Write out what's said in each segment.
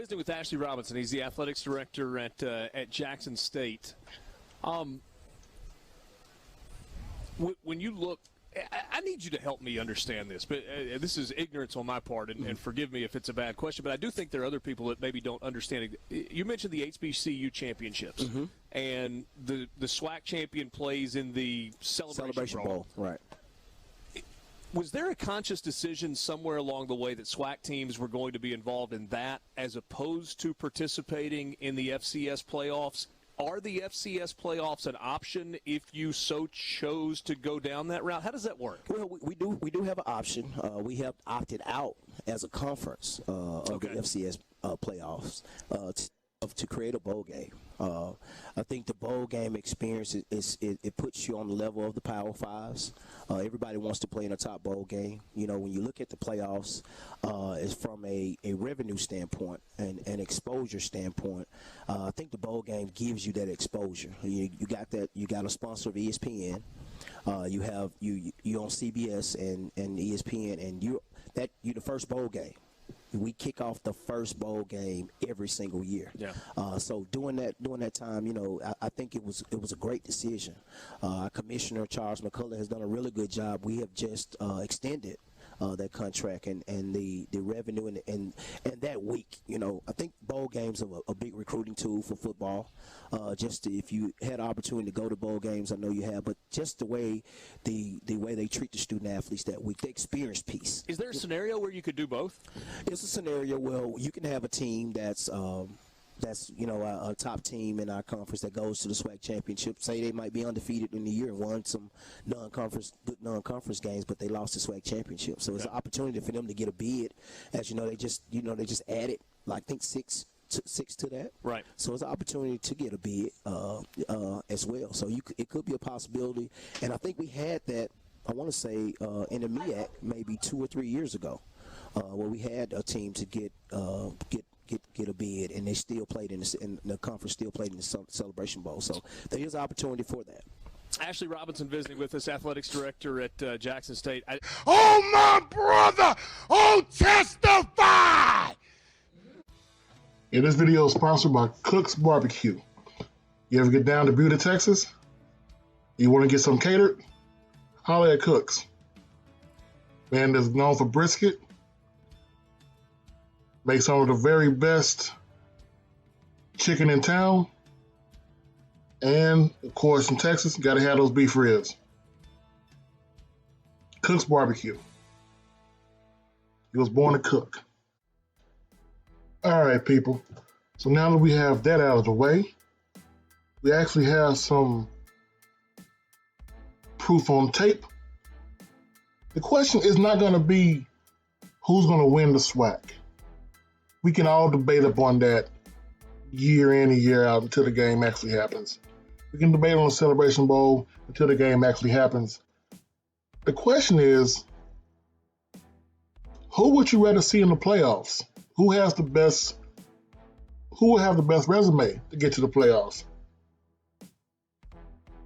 Visiting with Ashley Robinson. He's the athletics director at Jackson State. When you look, I need you to help me understand this, but this is ignorance on my part, and forgive me if it's a bad question, but I do think there are other people that maybe don't understand it. You mentioned the HBCU championships, and the SWAC champion plays in the Celebration Bowl. Right. Was there a conscious decision somewhere along the way that SWAC teams were going to be involved in that as opposed to participating in the FCS playoffs? Are the FCS playoffs an option if you so chose to go down that route? How does that work? Well, we do have an option. We have opted out as a conference of the FCS playoffs to create a bowl game. I think the bowl game experience it puts you on the level of the Power Fives. Everybody wants to play in a top bowl game. You know, when you look at the playoffs, it's from a revenue standpoint and an exposure standpoint. I think the bowl game gives you that exposure. You got that. You got a sponsor of ESPN. You on CBS and ESPN, and you're the first bowl game. We kick off the first bowl game every single year. Yeah. So during that time, you know, I think it was a great decision. Our Commissioner Charles McCullough has done a really good job. We have just extended that contract and the revenue and that week, you know, I think bowl games are a big recruiting tool for football. If you had opportunity to go to bowl games, I know you have, but just the way they treat the student athletes that week, the experience piece. Is there a scenario where you could do both? It's a scenario where you can have a team that's you know, a top team in our conference that goes to the SWAC championship. Say they might be undefeated in the year and won some good non-conference games, but they lost the SWAC championship. So it's an opportunity for them to get a bid. As you know, they just added, like, I think six to that. Right. So it's an opportunity to get a bid as well. So it could be a possibility. And I think we had that, I want to say, in the MEAC maybe 2 or 3 years ago, where we had a team to get a bid, and they still played in the conference still played in the Celebration Bowl. So there is an opportunity for that. Ashley Robinson visiting with us, athletics director at Jackson State. Oh, my brother! Oh, testify! Yeah, this video is sponsored by Cook's Barbecue. You ever get down to Buda, Texas? You want to get some catered? Holler at Cook's. Man that's known for brisket. Make some of the very best chicken in town. And, of course, in Texas, you got to have those beef ribs. Cook's Barbecue. He was born to cook. All right, people. So now that we have that out of the way, we actually have some proof on tape. The question is not going to be who's going to win the SWAC. We can all debate upon that year in and year out until the game actually happens. We can debate on the Celebration Bowl until the game actually happens. The question is, who would you rather see in the playoffs? Who will have the best resume to get to the playoffs?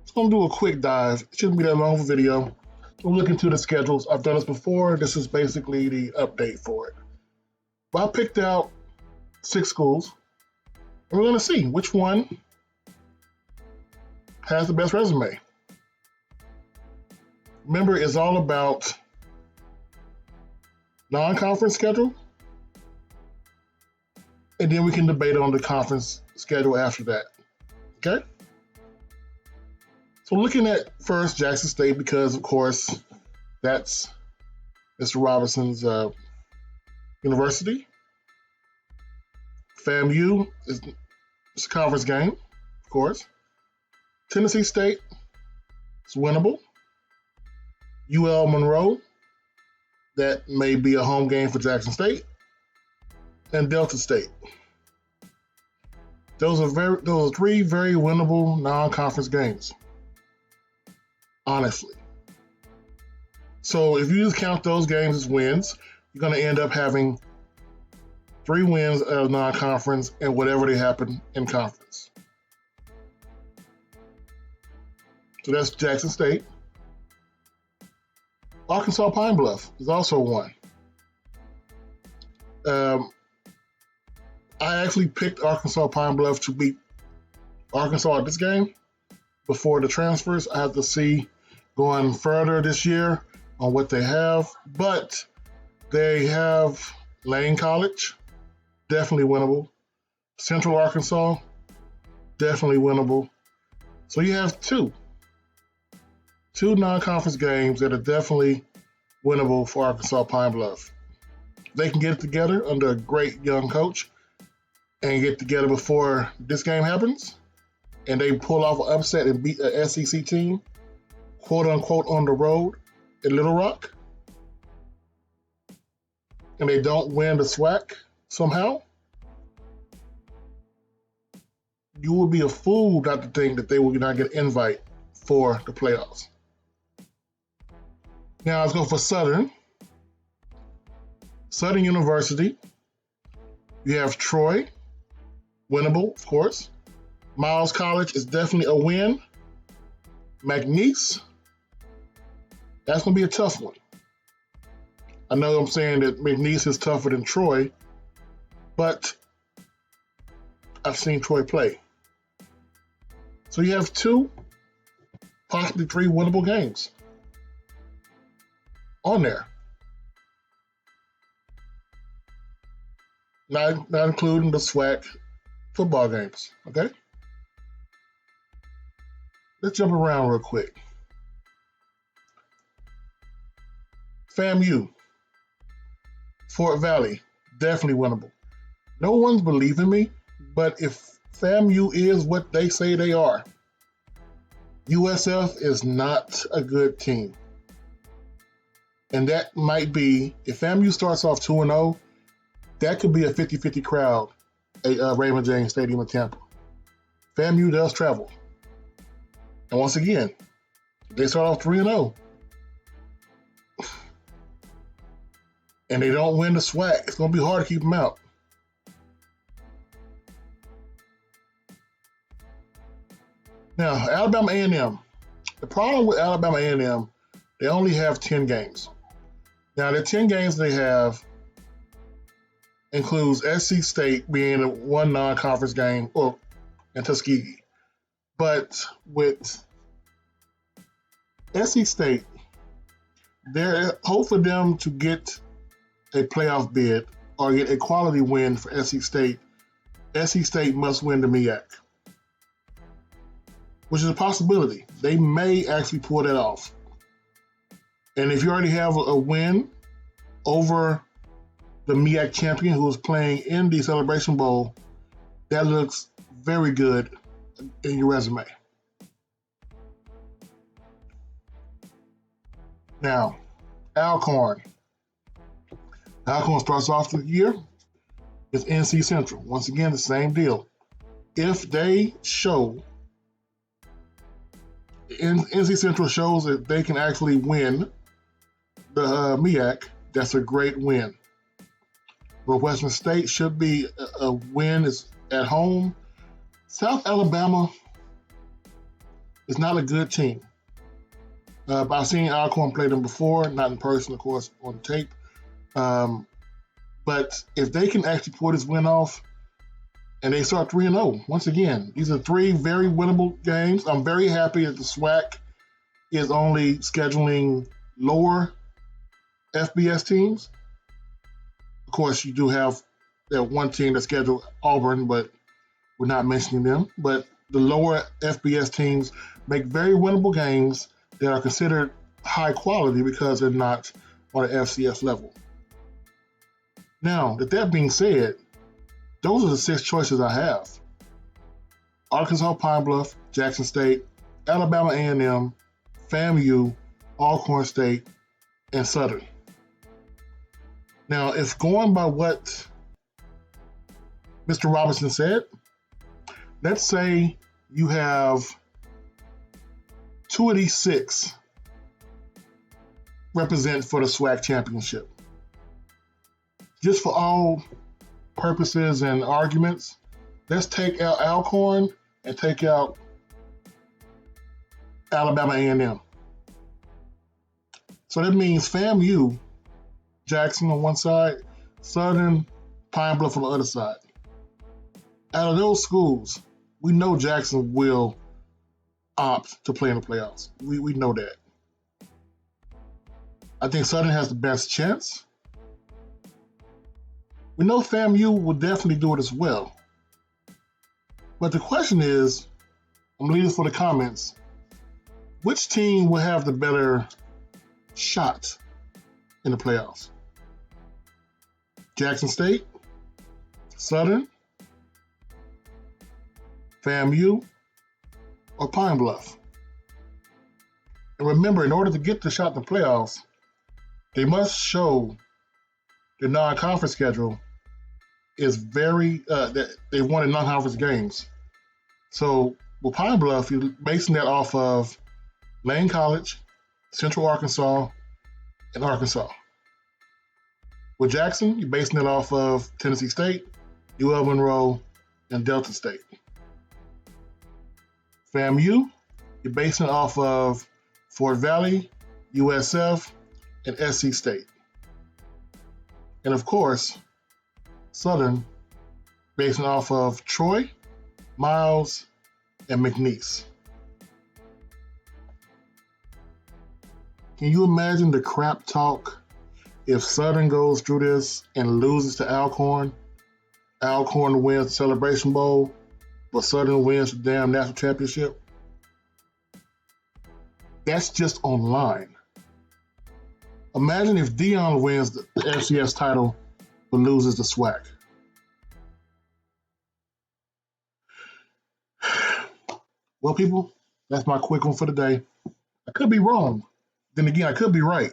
Just gonna do a quick dive. It shouldn't be that long of a video. We'll look into the schedules. I've done this before. This is basically the update for it. But I picked out 6 schools, and we're gonna see which one has the best resume. Remember, it's all about non-conference schedule, and then we can debate on the conference schedule after that. Okay? So looking at first Jackson State, because of course that's Mr. Robinson's university. FAMU is a conference game, of course. Tennessee State is winnable. UL Monroe, that may be a home game for Jackson State. And Delta State. Those are 3 very winnable non-conference games. Honestly. So if you just count those games as wins, you're going to end up having 3 wins out of non-conference and whatever they happen in conference. So that's Jackson State. Arkansas Pine Bluff is also one. I actually picked Arkansas Pine Bluff to beat Arkansas at this game before the transfers. I have to see going further this year on what they have. But they have Lane College, definitely winnable. Central Arkansas, definitely winnable. So you have two non-conference games that are definitely winnable for Arkansas Pine Bluff. They can get it together under a great young coach and get together before this game happens, and they pull off an upset and beat an SEC team, quote unquote, on the road in Little Rock, and they don't win the SWAC somehow, you would be a fool not to think that they will not get an invite for the playoffs. Now let's go for Southern. Southern University. You have Troy, winnable, of course. Miles College is definitely a win. McNeese, that's going to be a tough one. I know I'm saying that McNeese is tougher than Troy, but I've seen Troy play. So you have two, possibly three winnable games on there. Not including the SWAC football games, okay? Let's jump around real quick. FAMU, Fort Valley, definitely winnable. No one's believing me, but if FAMU is what they say they are, USF is not a good team. And that might be, if FAMU starts off 2-0, that could be a 50-50 crowd at Raymond James Stadium in Tampa. FAMU does travel. And once again, if they start off 3-0, and they don't win the SWAC, it's going to be hard to keep them out. Now, Alabama A&M. The problem with Alabama A&M, they only have 10 games. Now, the 10 games they have includes SC State being one non-conference game, and Tuskegee. But with SC State, their hope for them to get a playoff bid or get a quality win for SC State must win the MEAC, which is a possibility. They may actually pull that off. And if you already have a win over the MEAC champion who is playing in the Celebration Bowl, that looks very good in your resume. Now, Alcorn. Alcorn starts off the year with NC Central. Once again, the same deal. If they show, NC Central shows that they can actually win the MEAC, that's a great win. Northwestern State should be a win. Is at home. South Alabama is not a good team. I've seen Alcorn play them before, not in person, of course, on tape. But if they can actually pull this win off and they start 3-0, once again, these are three very winnable games. I'm very happy that the SWAC is only scheduling lower FBS teams. Of course, you do have that one team that's scheduled Auburn, but we're not mentioning them. But the lower FBS teams make very winnable games that are considered high quality because they're not on the FCS level. Now, with that being said, those are the 6 choices I have. Arkansas Pine Bluff, Jackson State, Alabama A&M, FAMU, Alcorn State, and Southern. Now, if going by what Mr. Robinson said, let's say you have 2 of these 6 represent for the SWAC championship. Just for all purposes and arguments, let's take out Alcorn and take out Alabama A&M. So that means FAMU, Jackson on one side, Southern, Pine Bluff on the other side. Out of those schools, we know Jackson will opt to play in the playoffs. We know that. I think Southern has the best chance. We know FAMU will definitely do it as well. But the question is, I'm leaving this for the comments, which team will have the better shot in the playoffs? Jackson State, Southern, FAMU, or Pine Bluff? And remember, in order to get the shot in the playoffs, they must show their non-conference schedule is very that they won in non-conference games. So with Pine Bluff, you're basing that off of Lane College, Central Arkansas, and Arkansas. With Jackson, you're basing it off of Tennessee State, UL Monroe, and Delta State. FAMU, you're basing it off of Fort Valley, USF, and SC State. And of course, Southern, basing off of Troy, Miles, and McNeese. Can you imagine the crap talk if Southern goes through this and loses to Alcorn? Alcorn wins the Celebration Bowl, but Southern wins the damn national championship? That's just online. Imagine if Dion wins the FCS title but loses the SWAC. Well, people, that's my quick one for today. I could be wrong. Then again, I could be right.